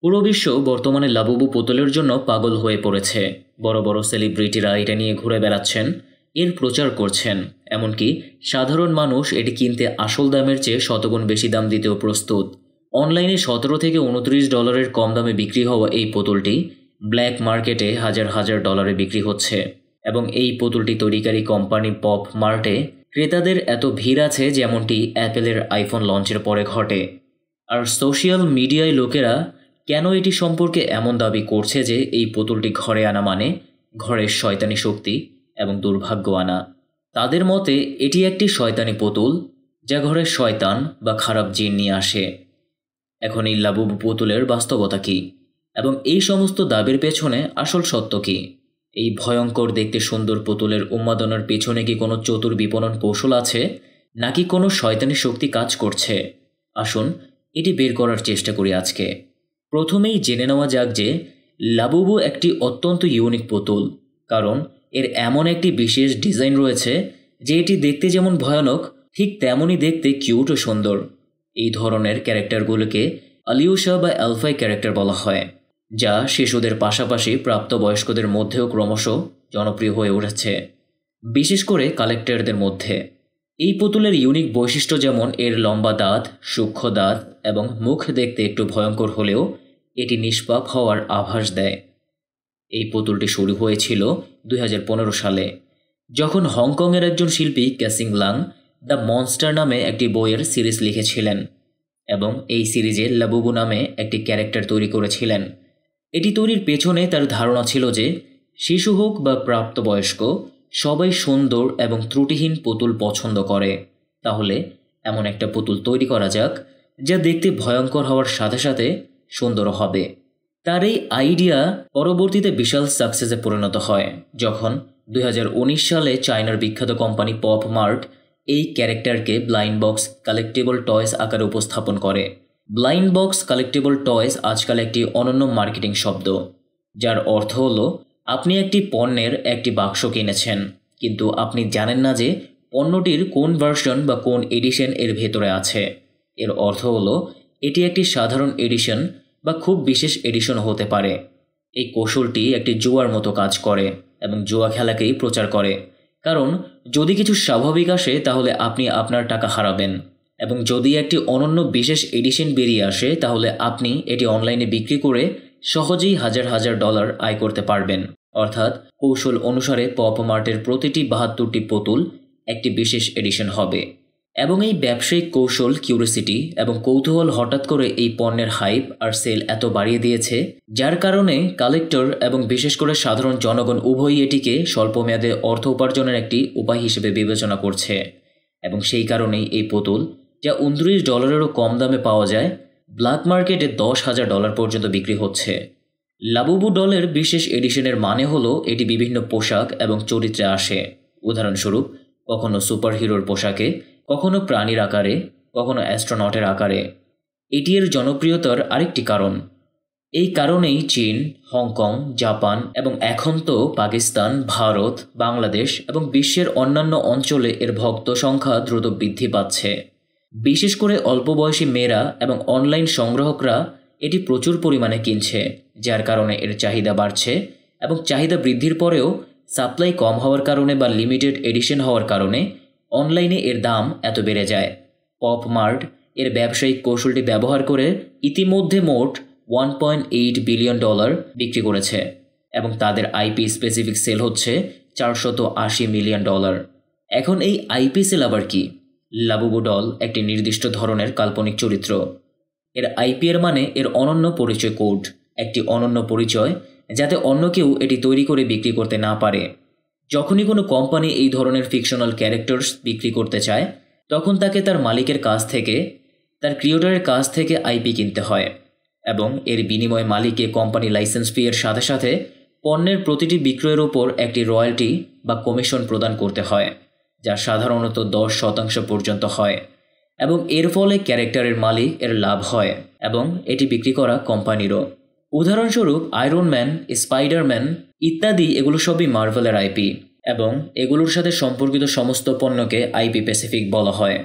পুরো বিশ্ব বর্তমানে লাবুবু পুতুলের জন্য পাগল হয়ে পড়েছে। বড় বড় সেলিব্রিটিরা এটা নিয়ে ঘুরে বেড়াচ্ছেন, এর প্রচার করছেন। এমনকি সাধারণ মানুষ এটি কিনতে আসল দামের চেয়ে শতগুণ বেশি দাম দিতেও প্রস্তুত। অনলাইনে $17 থেকে $29 কম দামে বিক্রি হওয়া এই পুতুলটি ব্ল্যাক মার্কেটে হাজার হাজার ডলারে বিক্রি হচ্ছে। এবং এই পুতুলটি তৈরিকারী কোম্পানি পপ মার্টে ক্রেতাদের এত ভিড় আছে যেমনটি অ্যাপেলের আইফোন লঞ্চের পরে ঘটে। আর সোশ্যাল মিডিয়ায় লোকেরা কেন এটি সম্পর্কে এমন দাবি করছে যে এই পুতুলটি ঘরে আনা মানে ঘরের শয়তানি শক্তি এবং দুর্ভাগ্য আনা। তাদের মতে এটি একটি শয়তানি পুতুল, যা ঘরে শয়তান বা খারাপ জিন নিয়ে আসে। এখন এই লাবুবু পুতুলের বাস্তবতা কী এবং এই সমস্ত দাবির পেছনে আসল সত্য কী? এই ভয়ঙ্কর দেখতে সুন্দর পুতুলের উন্মাদনার পেছনে কি কোনো চতুর বিপণন কৌশল আছে, নাকি কোনো শয়তানি শক্তি কাজ করছে? আসুন এটি বের করার চেষ্টা করি আজকে। প্রথমেই জেনে নেওয়া যাক যে লাবুবু একটি অত্যন্ত ইউনিক পুতুল, কারণ এর এমন একটি বিশেষ ডিজাইন রয়েছে যে এটি দেখতে যেমন ভয়ানক ঠিক তেমনই দেখতে কিউট ও সুন্দর। এই ধরনের ক্যারেক্টারগুলোকে আলিউশা বা অ্যালফাই ক্যারেক্টার বলা হয়, যা শিশুদের পাশাপাশি প্রাপ্তবয়স্কদের মধ্যেও ক্রমশ জনপ্রিয় হয়ে উঠেছে, বিশেষ করে কালেক্টরদের মধ্যে। এই পুতুলের ইউনিক বৈশিষ্ট্য যেমন এর লম্বা দাঁত, সূক্ষ্ম দাঁত এবং মুখ দেখতে একটু ভয়ঙ্কর হলেও এটি নিষ্পাপ হওয়ার আভাস দেয়। এই পুতুলটি শুরু হয়েছিল 2015 সালে, যখন হংকংয়ের একজন শিল্পী ক্যাসিং লাং দ্য মনস্টার নামে একটি বইয়ের সিরিজ লিখেছিলেন এবং এই সিরিজে লাবুবু নামে একটি ক্যারেক্টার তৈরি করেছিলেন। এটি তৈরির পেছনে তার ধারণা ছিল যে শিশু হোক বা প্রাপ্তবয়স্ক, সবাই সুন্দর এবং ত্রুটিহীন পুতুল পছন্দ করে। তাহলে এমন একটা পুতুল তৈরি করা যাক যা দেখতে ভয়ঙ্কর হওয়ার সাথে সাথে সুন্দরও হবে। তার এই আইডিয়া পরবর্তীতে বিশাল সাকসেসে পরিণত হয় যখন 2019 সালে চায়নার বিখ্যাত কোম্পানি পপ মার্ট এই ক্যারেক্টারকে ব্লাইন্ড বক্স কালেক্টেবল টয়েস আকারে উপস্থাপন করে। ব্লাইন্ড বক্স কালেক্টেবল টয়েস আজকাল একটি অনন্য মার্কেটিং শব্দ, যার অর্থ হলো আপনি একটি পণ্যের একটি বাক্স কিনেছেন, কিন্তু আপনি জানেন না যে পণ্যটির কোন ভার্সন বা কোন এডিশন এর ভেতরে আছে। এর অর্থ হলো এটি একটি সাধারণ এডিশন বা খুব বিশেষ এডিশন হতে পারে। এই কৌশলটি একটি জুয়ার মতো কাজ করে এবং জুয়া খেলাকেই প্রচার করে, কারণ যদি কিছু স্বাভাবিক আসে তাহলে আপনি আপনার টাকা হারাবেন, এবং যদি একটি অনন্য বিশেষ এডিশন বেরিয়ে আসে তাহলে আপনি এটি অনলাইনে বিক্রি করে সহজেই হাজার হাজার ডলার আয় করতে পারবেন। অর্থাৎ কৌশল অনুসারে পপ মার্টের প্রতিটি 72টি পুতুল একটি বিশেষ এডিশন হবে। এবং এই ব্যবসায়িক কৌশল, কিউরিসিটি এবং কৌতূহল হঠাৎ করে এই পণ্যের হাইপ আর সেল এত বাড়িয়ে দিয়েছে, যার কারণে কালেক্টর এবং বিশেষ করে সাধারণ জনগণ উভয়ই এটিকে স্বল্পমেয়াদে অর্থ উপার্জনের একটি উপায় হিসেবে বিবেচনা করছে। এবং সেই কারণেই এই পুতুল, যা $29 কম দামে পাওয়া যায়, ব্ল্যাক মার্কেটে $10,000 পর্যন্ত বিক্রি হচ্ছে। লাবুবু ডলের বিশেষ এডিশনের মানে হলো এটি বিভিন্ন পোশাক এবং চরিত্রে আসে। উদাহরণস্বরূপ, কখনো সুপারহিরোর পোশাকে, কখনো প্রাণীর আকারে, কখনো অ্যাস্ট্রোনটের আকারে। এটি এর জনপ্রিয়তার আরেকটি কারণ। এই কারণেই চীন, হংকং, জাপান এবং এখন তো পাকিস্তান, ভারত, বাংলাদেশ এবং বিশ্বের অন্যান্য অঞ্চলে এর ভক্ত সংখ্যা দ্রুত বৃদ্ধি পাচ্ছে। বিশেষ করে অল্প বয়সী মেয়েরা এবং অনলাইন সংগ্রাহকরা এটি প্রচুর পরিমাণে কিনছে, যার কারণে এর চাহিদা বাড়ছে। এবং চাহিদা বৃদ্ধির পরেও সাপ্লাই কম হওয়ার কারণে বা লিমিটেড এডিশন হওয়ার কারণে অনলাইনে এর দাম এত বেড়ে যায়। পপ মার্ট এর ব্যবসায়িক কৌশলটি ব্যবহার করে ইতিমধ্যে মোট $1.8 বিলিয়ন বিক্রি করেছে এবং তাদের আইপি স্পেসিফিক সেল হচ্ছে $480 মিলিয়ন। এখন এই আইপি সেল আবার কি? লাবুবু ডল একটি নির্দিষ্ট ধরনের কাল্পনিক চরিত্র। এর আইপি এর মানে এর অনন্য পরিচয় কোড, একটি অনন্য পরিচয় যাতে অন্য কেউ এটি তৈরি করে বিক্রি করতে না পারে। যখনই কোনো কোম্পানি এই ধরনের ফিকশনাল ক্যারেক্টার্স বিক্রি করতে চায়, তখন তাকে তার মালিকের কাছ থেকে, তার ক্রিয়েটরের কাছ থেকে আইপি কিনতে হয় এবং এর বিনিময়ে মালিককে কোম্পানি লাইসেন্স ফি এর সাথে সাথে পণ্যের প্রতিটি বিক্রয়ের ওপর একটি রয়্যালটি বা কমিশন প্রদান করতে হয়, যা সাধারণত 10% পর্যন্ত হয়। এবং এর ফলে ক্যারেক্টারের মালিক এর লাভ হয় এবং এটি বিক্রি করা কোম্পানিরও। উদাহরণস্বরূপ আয়রন ম্যান, স্পাইডারম্যান ইত্যাদি, এগুলো সবই মার্ভেলের আইপি এবং এগুলোর সাথে সম্পর্কিত সমস্ত পণ্যকে আইপি স্পেসিফিক বলা হয়।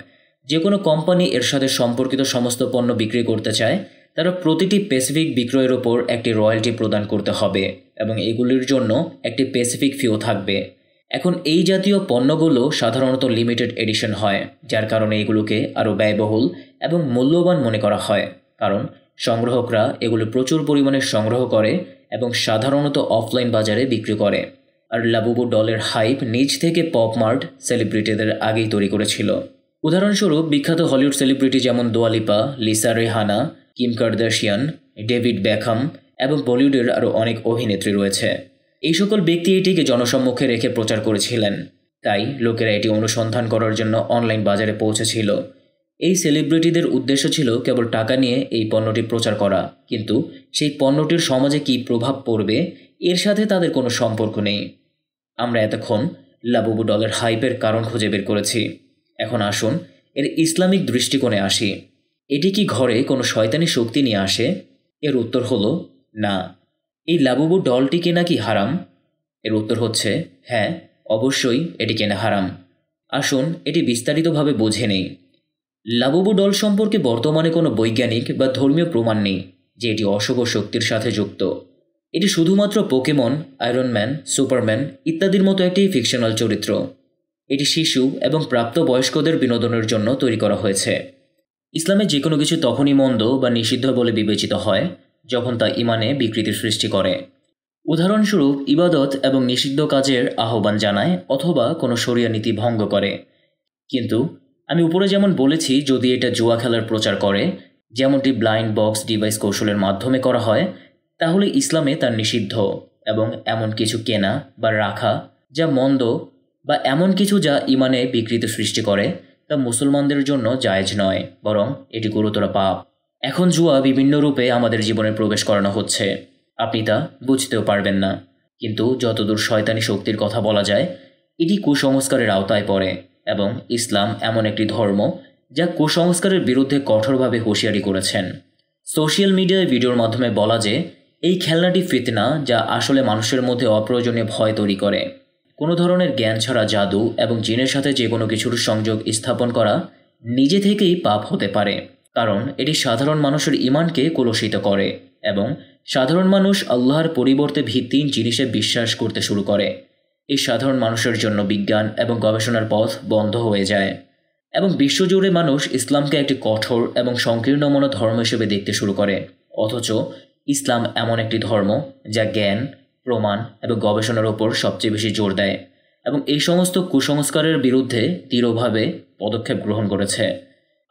যে কোনো কোম্পানি এর সাথে সম্পর্কিত সমস্ত পণ্য বিক্রি করতে চায় তারা প্রতিটি স্পেসিফিক বিক্রয়ের ওপর একটি রয়্যালটি প্রদান করতে হবে এবং এগুলির জন্য একটি স্পেসিফিক ফিও থাকবে। এখন এই জাতীয় পণ্যগুলো সাধারণত লিমিটেড এডিশন হয়, যার কারণে এগুলোকে আরও ব্যয়বহুল এবং মূল্যবান মনে করা হয়, কারণ সংগ্রাহকরা এগুলো প্রচুর পরিমাণে সংগ্রহ করে এবং সাধারণত অফলাইন বাজারে বিক্রি করে। আর লাবুবু ডলের হাইপ নিজ থেকে পপ মার্ট সেলিব্রিটিদের আগেই তৈরি করেছিল। উদাহরণস্বরূপ বিখ্যাত হলিউড সেলিব্রিটি যেমন দোয়া Lipa, Lisa Rehana, Kim Kardashian, David Beckham এবং বলিউডের আরও অনেক অভিনেত্রী রয়েছে। এই সকল ব্যক্তি এটিকে জনসম্মুখে রেখে প্রচার করেছিলেন, তাই লোকেরা এটি অনুসন্ধান করার জন্য অনলাইন বাজারে পৌঁছেছিল। এই সেলিব্রিটিদের উদ্দেশ্য ছিল কেবল টাকা নিয়ে এই পণ্যটি প্রচার করা, কিন্তু সেই পণ্যটির সমাজে কী প্রভাব পড়বে এর সাথে তাদের কোনো সম্পর্ক নেই। আমরা এতক্ষণ লাবুবু ডলের হাইপের কারণ খুঁজে বের করেছি। এখন আসুন এর ইসলামিক দৃষ্টিকোণে আসি। এটি কি ঘরে কোনো শয়তানি শক্তি নিয়ে আসে? এর উত্তর হলো না। এই লাবুবু ডলটি কেনা কি হারাম? এর উত্তর হচ্ছে হ্যাঁ, অবশ্যই এটি কেনা হারাম। আসুন এটি বিস্তারিতভাবে বুঝে নেই। লাবুবু ডল সম্পর্কে বর্তমানে কোনো বৈজ্ঞানিক বা ধর্মীয় প্রমাণ নেই যে এটি অশুভ শক্তির সাথে যুক্ত। এটি শুধুমাত্র পোকেমন, আয়রনম্যান, সুপারম্যান ইত্যাদির মতো একটি ফিকশনাল চরিত্র। এটি শিশু এবং প্রাপ্তবয়স্কদের বিনোদনের জন্য তৈরি করা হয়েছে। ইসলামে যে কোনো কিছু তখনই মন্দ বা নিষিদ্ধ বলে বিবেচিত হয় যখন তা ইমানে বিকৃতি সৃষ্টি করে। উদাহরণস্বরূপ ইবাদত এবং নিষিদ্ধ কাজের আহ্বান জানায় অথবা কোনো শরিয়া নীতি ভঙ্গ করে। কিন্তু আমি উপরে যেমন বলেছি, যদি এটা জুয়া খেলার প্রচার করে, যেমনটি ব্লাইন্ড বক্স ডিভাইস কৌশলের মাধ্যমে করা হয়, তাহলে ইসলামে তা নিষিদ্ধ এবং এমন কিছু কেনা বা রাখা যা মন্দ বা এমন কিছু যা ইমানে বিকৃতি সৃষ্টি করে তা মুসলমানদের জন্য জায়েজ নয়, বরং এটি গুরুতর পাপ। এখন জুয়া বিভিন্ন রূপে আমাদের জীবনে প্রবেশ করানো হচ্ছে, আপনি তা বুঝতেও পারবেন না। কিন্তু যতদূর শয়তানি শক্তির কথা বলা যায়, এটি কুসংস্কারের আওতায় পড়ে এবং ইসলাম এমন একটি ধর্ম যা কুসংস্কারের বিরুদ্ধে কঠোরভাবে হুঁশিয়ারি করেছেন। সোশ্যাল মিডিয়ায় ভিডিওর মাধ্যমে বলা যে এই খেলনাটি ফিতনা, যা আসলে মানুষের মধ্যে অপ্রয়োজনীয় ভয় তৈরি করে। কোনো ধরনের জ্ঞান ছাড়া জাদু এবং জিনের সাথে যে কোনো কিছুর সংযোগ স্থাপন করা নিজে থেকেই পাপ হতে পারে, কারণ এটি সাধারণ মানুষের ঈমানকে কলুষিত করে এবং সাধারণ মানুষ আল্লাহর পরিবর্তে ভিত্তিহীন জিনিসে বিশ্বাস করতে শুরু করে। এই সাধারণ মানুষের জন্য বিজ্ঞান এবং গবেষণার পথ বন্ধ হয়ে যায় এবং বিশ্বজুড়ে মানুষ ইসলামকে একটি কঠোর এবং সংকীর্ণমনা ধর্ম হিসেবে দেখতে শুরু করে। অথচ ইসলাম এমন একটি ধর্ম যা জ্ঞান, প্রমাণ এবং গবেষণার ওপর সবচেয়ে বেশি জোর দেয় এবং এই সমস্ত কুসংস্কারের বিরুদ্ধে দৃঢ়ভাবে পদক্ষেপ গ্রহণ করেছে।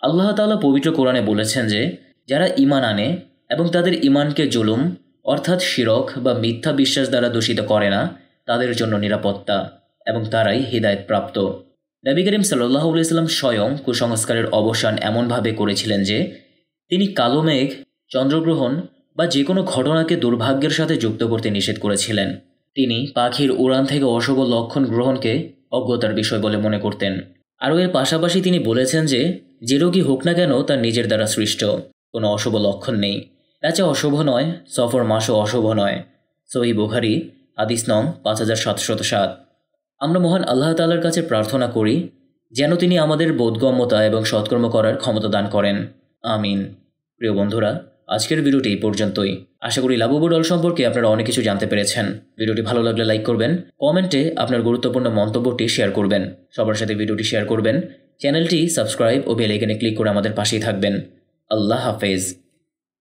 আল্লাহ তাআলা পবিত্র কোরআনে বলেছেন যে যারা ঈমান আনে এবং তাদের ঈমানকে জুলুম অর্থাৎ শিরক বা মিথ্যা বিশ্বাস দ্বারা দূষিত করে না, তাদের জন্য নিরাপত্তা এবং তারাই হিদায়াত প্রাপ্ত। নবী করিম সাল্লাল্লাহু আলাইহি ওয়াসাল্লাম স্বয়ং কুসংস্কারের অবসান এমনভাবে করেছিলেন যে তিনি কালো মেঘ, চন্দ্রগ্রহণ বা যে কোনো ঘটনাকে দুর্ভাগ্যের সাথে যুক্ত করতে নিষেধ করেছিলেন। তিনি পাখির উড়ান থেকে অশুভ লক্ষণ গ্রহণকে অজ্ঞতার বিষয় বলে মনে করতেন। আরও এর পাশাপাশি তিনি বলেছেন যে যে রোগী হোক না কেন তার নিজের দ্বারা সৃষ্ট, কোনো অশুভ লক্ষণ নেই। প্যাঁচা অশুভ নয়, সফর মাসও অশুভ নয়। সহিহ বুখারী হাদিস নং 5707। আমরা মহান আল্লাহ তাআলার কাছে প্রার্থনা করি যেন তিনি আমাদের বোধগম্যতা এবং সৎকর্ম করার ক্ষমতা দান করেন। আমিন। প্রিয় বন্ধুরা, আজকের ভিডিওটি এই পর্যন্তই। আশা করি লাবুবু ডল সম্পর্কে আপনারা অনেক কিছু জানতে পেরেছেন। ভিডিওটি ভালো লাগলে লাইক করবেন, কমেন্টে আপনার গুরুত্বপূর্ণ মন্তব্যটি শেয়ার করবেন, সবার সাথে ভিডিওটি শেয়ার করবেন, চ্যানেলটি সাবস্ক্রাইব ও বেল আইকনে ক্লিক করে আমাদের পাশেই থাকবেন। আল্লাহ হাফেজ।